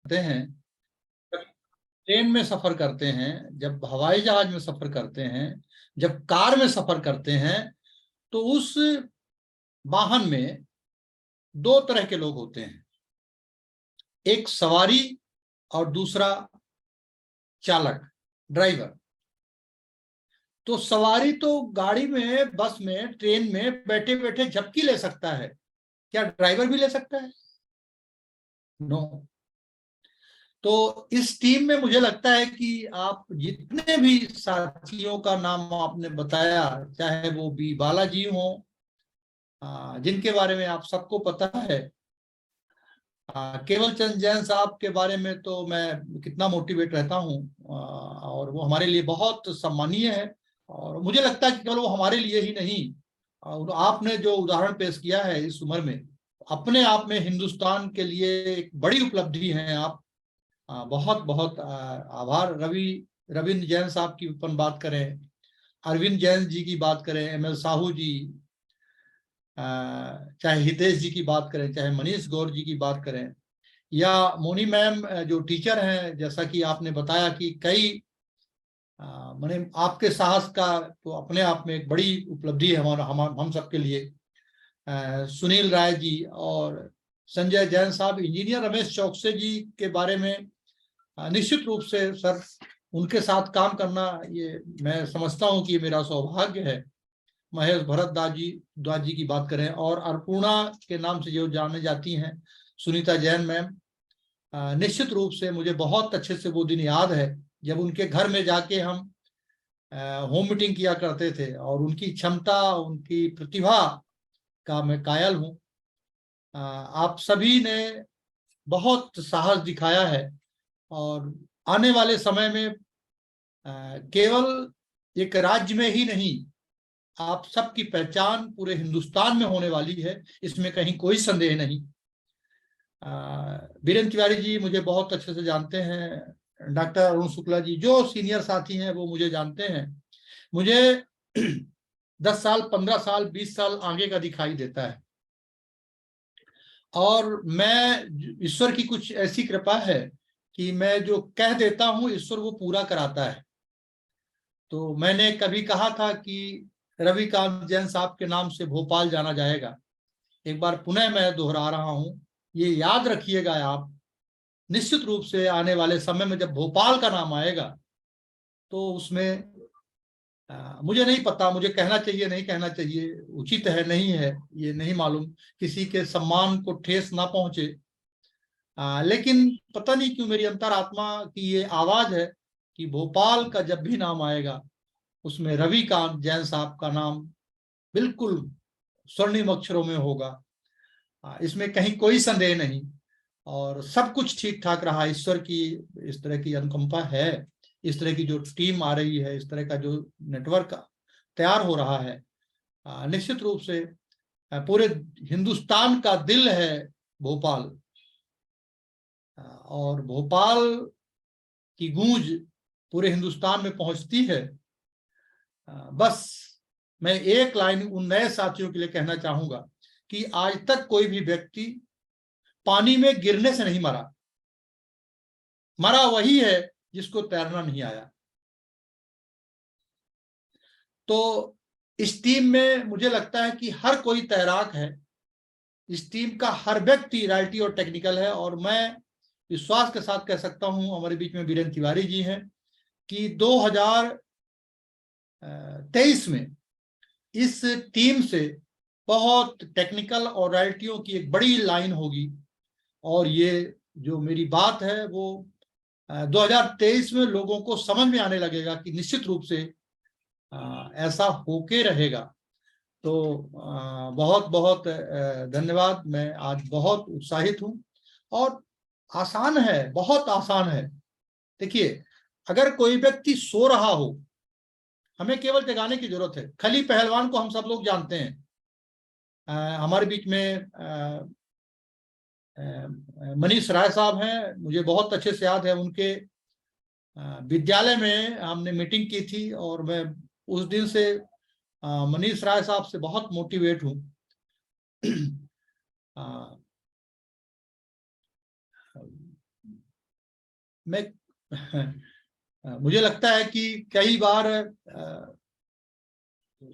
करते हैं, जब ट्रेन में सफर करते हैं, जब हवाई जहाज में सफर करते हैं, जब कार में सफर करते हैं, तो उस वाहन में दो तरह के लोग होते हैं, एक सवारी और दूसरा चालक, ड्राइवर। तो सवारी तो गाड़ी में, बस में, ट्रेन में बैठे बैठे झपकी ले सकता है, क्या ड्राइवर भी ले सकता है? नो। तो इस टीम में मुझे लगता है कि आप जितने भी साथियों का नाम आपने बताया, चाहे वो बी बालाजी हो, जिनके बारे में आप सबको पता है, केवल चंद जैन साहब के बारे में तो मैं कितना मोटिवेट रहता हूँ, और वो हमारे लिए बहुत सम्मानीय है। और मुझे लगता है कि केवल वो हमारे लिए ही नहीं, और आपने जो उदाहरण पेश किया है इस उम्र में, अपने आप में हिंदुस्तान के लिए एक बड़ी उपलब्धि है आप। बहुत बहुत आभार। रविंद्र जैन साहब की अपन बात करें, अरविंद जैन जी की बात करें, ML साहू जी, चाहे हितेश जी की बात करें, चाहे मनीष गौर जी की बात करें, या मोनी मैम जो टीचर हैं, जैसा कि आपने बताया कि कई मैंने आपके साहस का तो अपने आप में एक बड़ी उपलब्धि है हमारा, हम सबके लिए। सुनील राय जी और संजय जैन साहब, इंजीनियर रमेश चौकसे जी के बारे में निश्चित रूप से सर, उनके साथ काम करना, ये मैं समझता हूं कि ये मेरा सौभाग्य है। महेश दास जी की बात करें, और अन्नपूर्णा के नाम से जो जाने जाती हैं सुनीता जैन मैम, निश्चित रूप से मुझे बहुत अच्छे से वो दिन याद है जब उनके घर में जाके हम होम मीटिंग किया करते थे, और उनकी क्षमता, उनकी प्रतिभा का मैं कायल हूँ। आप सभी ने बहुत साहस दिखाया है, और आने वाले समय में केवल एक राज्य में ही नहीं, आप सबकी पहचान पूरे हिंदुस्तान में होने वाली है, इसमें कहीं कोई संदेह नहीं। बीरेन तिवारी जी मुझे बहुत अच्छे से जानते हैं, डॉक्टर अरुण शुक्ला जी जो सीनियर साथी हैं वो मुझे जानते हैं। मुझे 10 साल, 15 साल, 20 साल आगे का दिखाई देता है, और मैं, ईश्वर की कुछ ऐसी कृपा है कि मैं जो कह देता हूं ईश्वर वो पूरा कराता है। तो मैंने कभी कहा था कि रविकांत जैन साहब के नाम से भोपाल जाना जाएगा, एक बार पुनः मैं दोहरा रहा हूं, ये याद रखिएगा आप। निश्चित रूप से आने वाले समय में जब भोपाल का नाम आएगा, तो उसमें मुझे नहीं पता, मुझे कहना चाहिए नहीं कहना चाहिए, उचित है नहीं है ये नहीं मालूम, किसी के सम्मान को ठेस ना पहुंचे, लेकिन पता नहीं क्यों मेरी अंतरात्मा की ये आवाज है कि भोपाल का जब भी नाम आएगा, उसमें रविकांत जैन साहब का नाम बिल्कुल स्वर्णिम अक्षरों में होगा। इसमें कहीं कोई संदेह नहीं। और सब कुछ ठीक ठाक रहा, ईश्वर की इस तरह की अनुकंपा है, इस तरह की जो टीम आ रही है, इस तरह का जो नेटवर्क तैयार हो रहा है, निश्चित रूप से पूरे हिंदुस्तान का दिल है भोपाल, और भोपाल की गूंज पूरे हिंदुस्तान में पहुंचती है। बस मैं एक लाइन उन नए साथियों के लिए कहना चाहूंगा कि आज तक कोई भी व्यक्ति पानी में गिरने से नहीं मरा, मरा वही है जिसको तैरना नहीं आया। तो इस टीम में मुझे लगता है कि हर कोई तैराक है, इस टीम का हर व्यक्ति राइटी और टेक्निकल है, और मैं विश्वास के साथ कह सकता हूं, हमारे बीच में बीरेन तिवारी जी हैं, कि 2023 में इस टीम से बहुत टेक्निकल और रॉयल्टियों की एक बड़ी लाइन होगी। और ये जो मेरी बात है वो 2023 में लोगों को समझ में आने लगेगा कि निश्चित रूप से ऐसा होके रहेगा। तो बहुत बहुत धन्यवाद। मैं आज बहुत उत्साहित हूँ, और आसान है, बहुत आसान है। देखिए, अगर कोई व्यक्ति सो रहा हो, हमें केवल जगाने की जरूरत है। खली पहलवान को हम सब लोग जानते हैं, हमारे बीच में मनीष राय साहब हैं, मुझे बहुत अच्छे से याद है, उनके विद्यालय में हमने मीटिंग की थी, और मैं उस दिन से मनीष राय साहब से बहुत मोटिवेट हूँ। मैं मुझे लगता है कि कई बार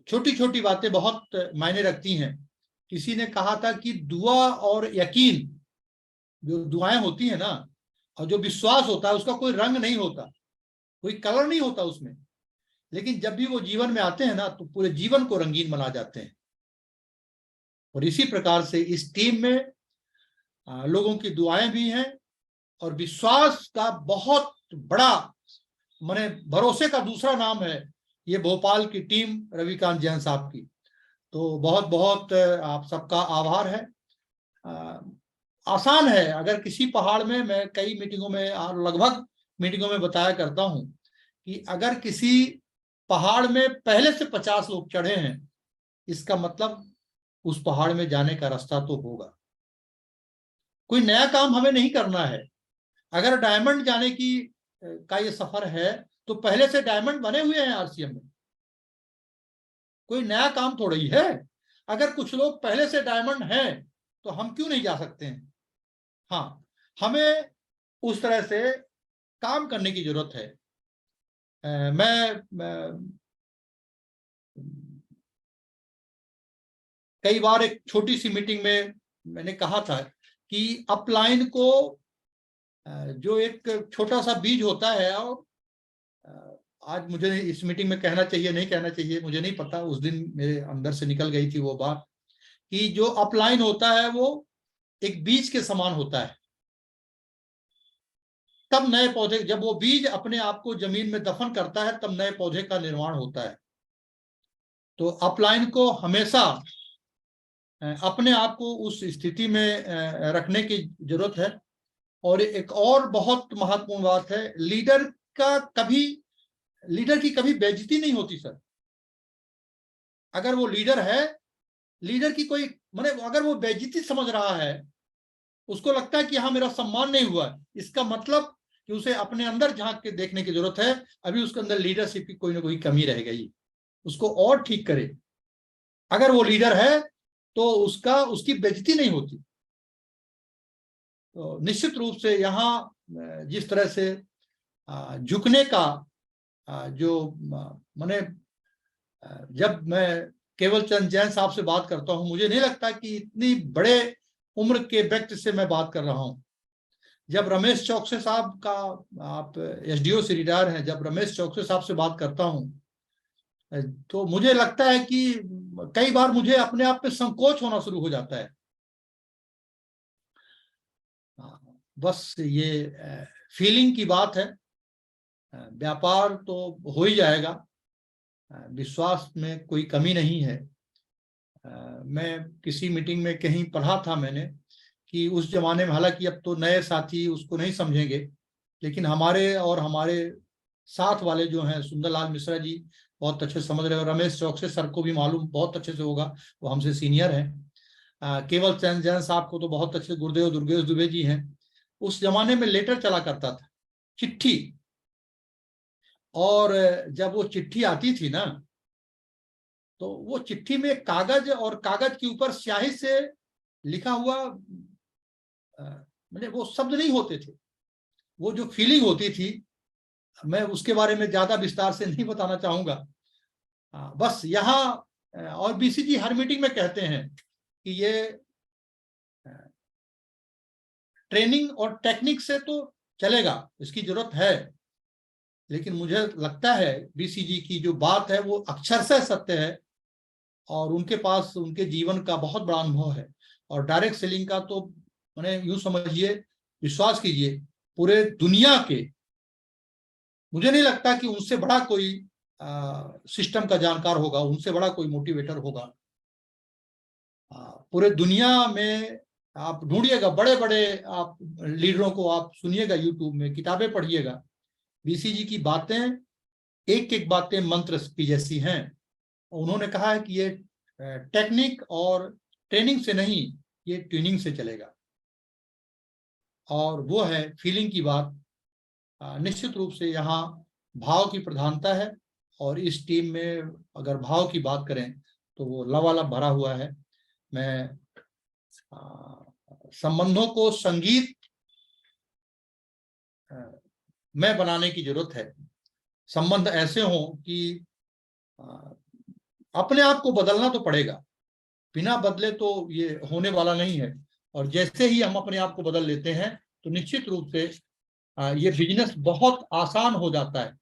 छोटी छोटी बातें बहुत मायने रखती हैं। किसी ने कहा था कि दुआ और यकीन, जो दुआएं होती हैं ना, और जो विश्वास होता है, उसका कोई रंग नहीं होता, कोई कलर नहीं होता उसमें, लेकिन जब भी वो जीवन में आते हैं ना, तो पूरे जीवन को रंगीन बना जाते हैं। और इसी प्रकार से इस टीम में लोगों की दुआएं भी हैं, और विश्वास का बहुत बड़ा, माने भरोसे का दूसरा नाम है ये भोपाल की टीम रविकांत जैन साहब की। तो बहुत बहुत आप सबका आभार है। आसान है, अगर किसी पहाड़ में, मैं कई मीटिंगों में, लगभग मीटिंगों में बताया करता हूं कि अगर किसी पहाड़ में पहले से 50 लोग चढ़े हैं, इसका मतलब उस पहाड़ में जाने का रास्ता तो होगा। कोई नया काम हमें नहीं करना है। अगर डायमंड जाने की का ये सफर है, तो पहले से डायमंड बने हुए हैं आरसीएम में, कोई नया काम थोड़ा ही है। अगर कुछ लोग पहले से डायमंड हैं, तो हम क्यों नहीं जा सकते हैं? हाँ, हमें उस तरह से काम करने की जरूरत है। मैं कई बार एक छोटी सी मीटिंग में मैंने कहा था कि अपलाइन को जो एक छोटा सा बीज होता है, और आज मुझे इस मीटिंग में कहना चाहिए नहीं कहना चाहिए मुझे नहीं पता, उस दिन मेरे अंदर से निकल गई थी वो बात, कि जो अपलाइन होता है वो एक बीज के समान होता है। तब नए पौधे, जब वो बीज अपने आप को जमीन में दफन करता है, तब नए पौधे का निर्माण होता है। तो अपलाइन को हमेशा अपने आप को उस स्थिति में रखने की जरूरत है। और एक और बहुत महत्वपूर्ण बात है, लीडर की कभी बेइज्जती नहीं होती सर। अगर वो लीडर है, लीडर की कोई, माने अगर वो बेइज्जती समझ रहा है, उसको लगता है कि हाँ मेरा सम्मान नहीं हुआ, इसका मतलब कि उसे अपने अंदर झांक के देखने की जरूरत है। अभी उसके अंदर लीडरशिप की कोई ना कोई कमी रह गई, उसको और ठीक करे। अगर वो लीडर है तो उसकी बेइज्जती नहीं होती। तो निश्चित रूप से यहाँ जिस तरह से झुकने का जो माने, जब मैं केवल चंद जैन साहब से बात करता हूं, मुझे नहीं लगता कि इतनी बड़े उम्र के व्यक्ति से मैं बात कर रहा हूं। जब रमेश चौकसे साहब का, आप एसडीओ से रिटायर हैं, जब रमेश चौकसे साहब से बात करता हूं, तो मुझे लगता है कि कई बार मुझे अपने आप पे संकोच होना शुरू हो जाता है। बस ये फीलिंग की बात है। व्यापार तो हो ही जाएगा, विश्वास में कोई कमी नहीं है। मैं किसी मीटिंग में कहीं पढ़ा था मैंने कि उस जमाने में, हालांकि अब तो नए साथी उसको नहीं समझेंगे, लेकिन हमारे साथ वाले जो हैं, सुंदरलाल मिश्रा जी बहुत अच्छे समझ रहे, और रमेश चौकसे सर को भी मालूम बहुत अच्छे से होगा, वो हमसे सीनियर हैं। केवल चंद जैन साहब को तो बहुत अच्छे, गुरुदेव दुर्गेश दुबे जी हैं। उस जमाने में लेटर चला करता था, चिट्ठी, और जब वो चिट्ठी आती थी ना, तो वो चिट्ठी में कागज, और कागज के ऊपर स्याही से लिखा हुआ, मतलब वो शब्द नहीं होते थे, वो जो फीलिंग होती थी, मैं उसके बारे में ज्यादा विस्तार से नहीं बताना चाहूंगा। बस यहाँ, और बीसीजी हर मीटिंग में कहते हैं कि ये ट्रेनिंग और टेक्निक से तो चलेगा, इसकी जरूरत है, लेकिन मुझे लगता है बीसीजी की जो बात है वो अक्षरशः सत्य है, और उनके पास उनके जीवन का बहुत बड़ा अनुभव है। और डायरेक्ट सेलिंग का तो मैंने यूं समझिए, विश्वास कीजिए, पूरे दुनिया के, मुझे नहीं लगता कि उनसे बड़ा कोई सिस्टम का जानकार होगा, उनसे बड़ा कोई मोटिवेटर होगा। पूरे दुनिया में आप ढूंढिएगा, बड़े बड़े आप लीडरों को आप सुनिएगा, यूट्यूब में किताबें पढ़िएगा, बीसीजी की बातें, एक एक बातें मंत्र की जैसी हैं। उन्होंने कहा है कि ये टेक्निक और ट्रेनिंग से नहीं, ये ट्यूनिंग से चलेगा, और वो है फीलिंग की बात। निश्चित रूप से यहाँ भाव की प्रधानता है, और इस टीम में अगर भाव की बात करें तो वो लबालब भरा हुआ है। मैं संबंधों को संगीत मैं बनाने की जरूरत है। संबंध ऐसे हों कि अपने आप को बदलना तो पड़ेगा, बिना बदले तो ये होने वाला नहीं है। और जैसे ही हम अपने आप को बदल लेते हैं तो निश्चित रूप से ये बिजनेस बहुत आसान हो जाता है।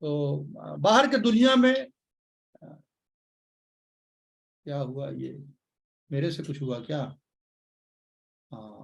तो बाहर के दुनिया में क्या हुआ, ये मेरे से कुछ हुआ क्या? हाँ।